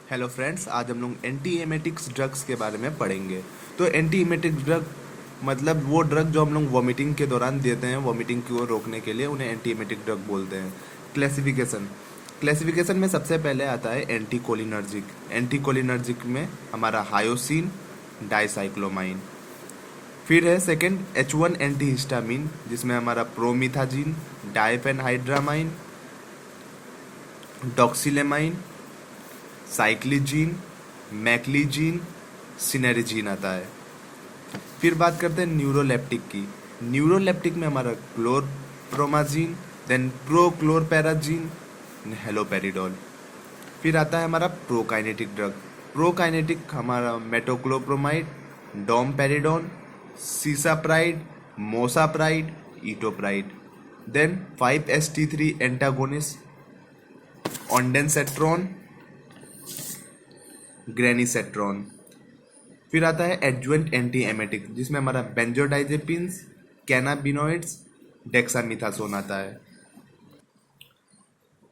Hello friends, आज हम लोग एंटी एमेटिक्स ड्रग्स के बारे में पढ़ेंगे। तो एंटी एमेटिक ड्रग मतलब वो ड्रग जो हम लोग वॉमिटिंग के दौरान देते हैं, वॉमिटिंग को रोकने के लिए, उन्हें एंटी एमेटिक ड्रग बोलते हैं। क्लासिफिकेशन क्लासिफिकेशन में सबसे पहले आता है एंटी कोलिनर्जिक। एंटी कोलिनर्जिक में हमारा हायोसिन, डाइसाइक्लोमाइन। फिर है सेकंड H1 एंटी हिस्टामिन, जिसमें हमारा प्रोमिथाजिन, डाइफेनहाइड्रामाइन, डॉक्सिलेमाइन, साइक्लिजीन, मैक्लीजीन, सिनेरिजीन आता है। फिर बात करते हैं न्यूरोलेप्टिक की। न्यूरोलेप्टिक में हमारा क्लोरप्रोमाजीन, देन प्रोक्लोरपैराजीन, हेलोपेरिडोल। फिर आता है हमारा प्रोकाइनेटिक ड्रग। प्रोकाइनेटिक हमारा metoclopramide, domperidone, cisapride, mosapride, itopride. Then 5-HT3 antagonist, ondansetron, granisetron. फिर आता है एडजुवेंट एंटी एमेटिक, जिसमें हमारा बेंजोडाइजेपिन्स, कैनाबिनोइड्स, डेक्सामिथासोन आता है।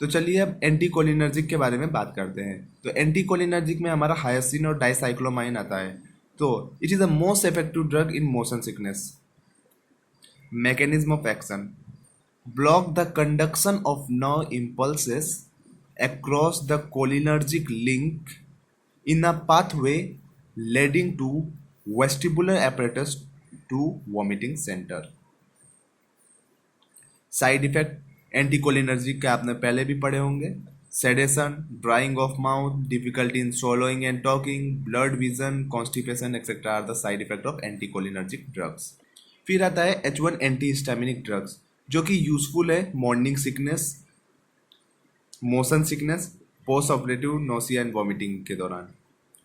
तो चलिए अब एंटी कोलिनर्जिक के बारे में बात करते हैं। तो एंटी कोलिनर्जिक में हमारा हायसिन और डाइसाइक्लोमाइन आता है। तो it is the most effective drug in motion sickness. Mechanism of action: block the conduction of nerve impulses across the cholinergic link in a pathway leading to vestibular apparatus to vomiting center. Side effect anticholinergic के आपने पहले भी पढ़े होंगे। Sedation, drying of mouth, difficulty in swallowing and talking, blurred vision, constipation etcetera are the side effect of anticholinergic drugs. फिर आता है H1 anti histaminic drugs, जो कि यूजफुल है morning sickness, motion sickness, post operative nausea and vomiting के दौरान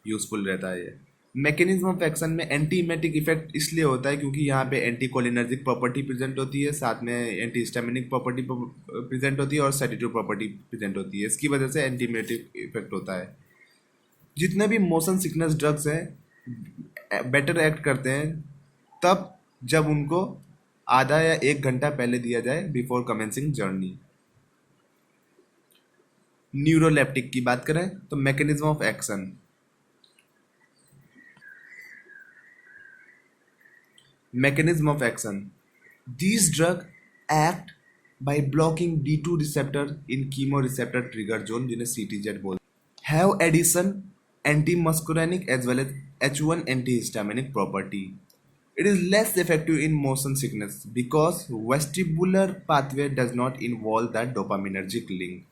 useful रहता है ये। मैकेनिज्म ऑफ एक्शन में एंटी इमेटिक इफेक्ट इसलिए होता है क्योंकि यहाँ पे एंटी कोलिनर्जिक प्रॉपर्टी प्रेजेंट होती है, साथ में एंटी हिस्टामिनिक प्रॉपर्टी प्रेजेंट होती है और सेडेटिव प्रॉपर्टी प्रेजेंट होती है। इसकी वजह से एंटी इमेटिक इफेक्ट होता है। जितने भी मोशन सिकनेस ड्रग्स हैं बेटर एक्ट करते हैं तब जब उनको आधा या 1 घंटा पहले दिया जाए, बिफोर कमेंसिंग जर्नी। न्यूरोलेप्टिक की बात करें तो mechanism of action: mechanism of action: these drugs act by blocking D2 receptor in chemoreceptor trigger zone, जिन्हें CTZ बोलते हैं, have addition antimuscarinic as well as H1 antihistaminic property. It is less effective in motion sickness because vestibular pathway does not involve the dopaminergic link.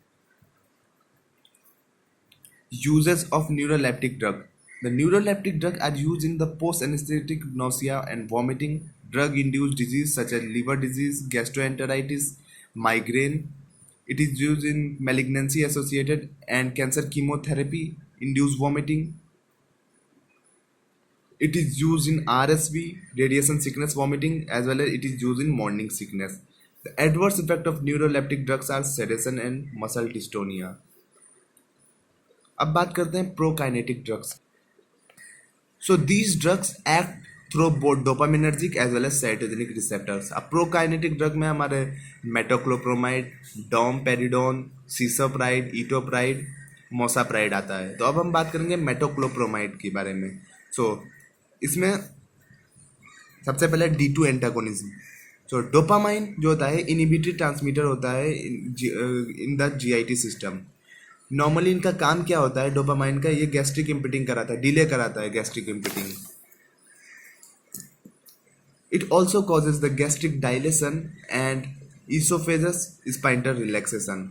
Uses of neuroleptic drug: the neuroleptic drugs are used in the post-anesthetic nausea and vomiting, drug-induced disease such as liver disease, gastroenteritis, migraine. It is used in malignancy-associated and cancer chemotherapy-induced vomiting. It is used in RSV, radiation sickness vomiting, as well as it is used in morning sickness. The adverse effect of neuroleptic drugs are sedation and muscle dystonia. अब बात करते हैं prokinetic drugs. So these drugs act through both dopaminergic as well as साइटोजेनिक receptors. अब prokinetic drug में हमारे metoclopramide, domperidone, cisapride, itopride, mosapride आता है। तो अब हम बात करेंगे मेटोक्लोप्रोमाइड के बारे में। इसमें सबसे पहले D2 एंटागोनिज्म। डोपामाइन जो होता है इनहिबिटरी ट्रांसमीटर होता है in the GIT system. Normally इनका काम क्या होता है डोपामाइन का? ये गैस्ट्रिक इम्पिटिंग कराता है, डिले कराता है gastric emptying. It also causes the gastric dilation and oesophagus sphincter relaxation.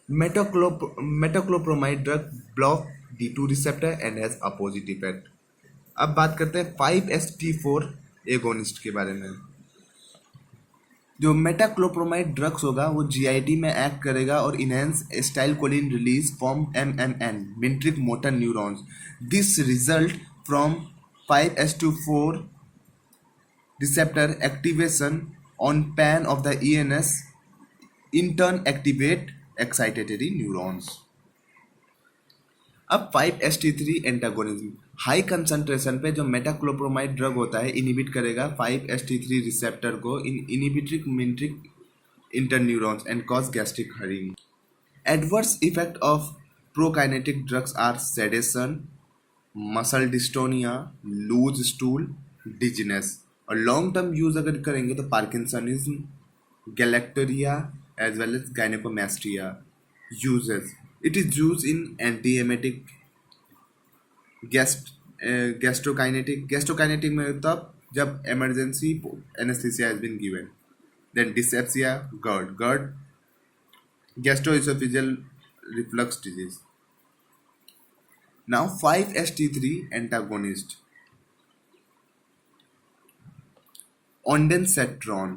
Metoclopramide drug block D2 receptor and has opposite effect. अब बात करते हैं 5-HT4 एगोनिस्ट के बारे में। जो मेटाक्लोप्रोमाइड ड्रग्स होगा वो GIT में एक्ट करेगा और enhance acetylcholine release from MMN, myenteric motor neurons. This result from 5-HT4 receptor activation on pan of the ENS, in turn activate excitatory neurons. अब 5-HT3 एंटागोनिज्म, हाई कंसंट्रेशन पे जो मेटाक्लोप्रोमाइड drug होता है inhibit करेगा 5-HT3 receptor को in inhibitory myenteric interneurons and cause gastric hurrying. Adverse effect of Prokinetic drugs are sedation, muscle dystonia, loose stool, dizziness. और long term use अगर करेंगे तो parkinsonism, galactorrhoea as well as gynaecomastia. Uses: it is use in antiemetic, gastrokinetic में तब जब emergency anaesthesia has been given. Then dyspepsia, GERD, gastroesophageal reflux disease. Now 5-HT3 antagonist, ondansetron,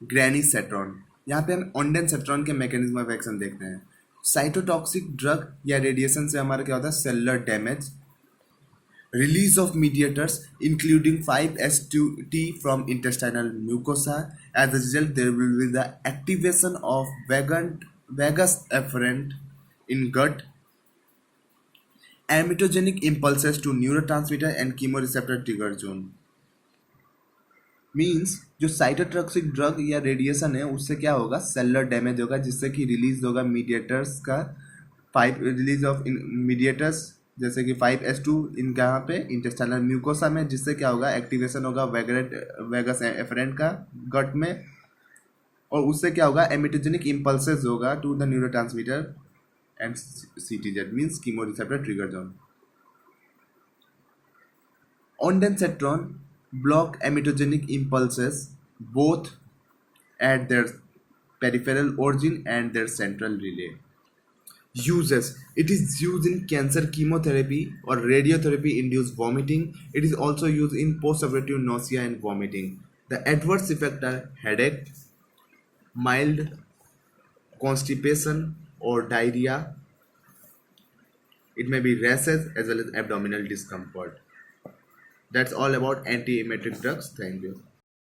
granisetron. यहाँ पे हम ondansetron के मैकेनिज्म ऑफ एक्शन देखते हैं. Cytotoxic drug या रेडिएशन से हमारा क्या होता है? Cellular damage, release of mediators including 5-HT from intestinal mucosa. As a result, there will be the activation of vagus afferent in gut, emetogenic impulses to neurotransmitter and chemoreceptor trigger zone. Means जो cytotoxic drug या radiation है उससे क्या होगा? Cellular damage होगा, जिससे कि release होगा मीडिएटर्स का, रिलीज ऑफ मीडिएटर्स जैसे कि 5-H2 इन यहाँ पे इंटेस्टाइनल म्यूकोसा में, जिससे क्या होगा? एक्टिवेशन होगा वेगस एफरेंट का गट में, और उससे क्या होगा? एमिटोजेनिक इम्पल्सेस होगा to the neurotransmitter and CTZ means chemoreceptor trigger zone. Ondansetron block emetogenic impulses both at their peripheral origin and their central relay. Uses: it is used in cancer chemotherapy or radiotherapy induced vomiting. It is also used in postoperative nausea and vomiting. The adverse effects are headache, mild constipation or diarrhea. It may be rashes as well as abdominal discomfort. That's all about anti-emetic drugs. Thank you.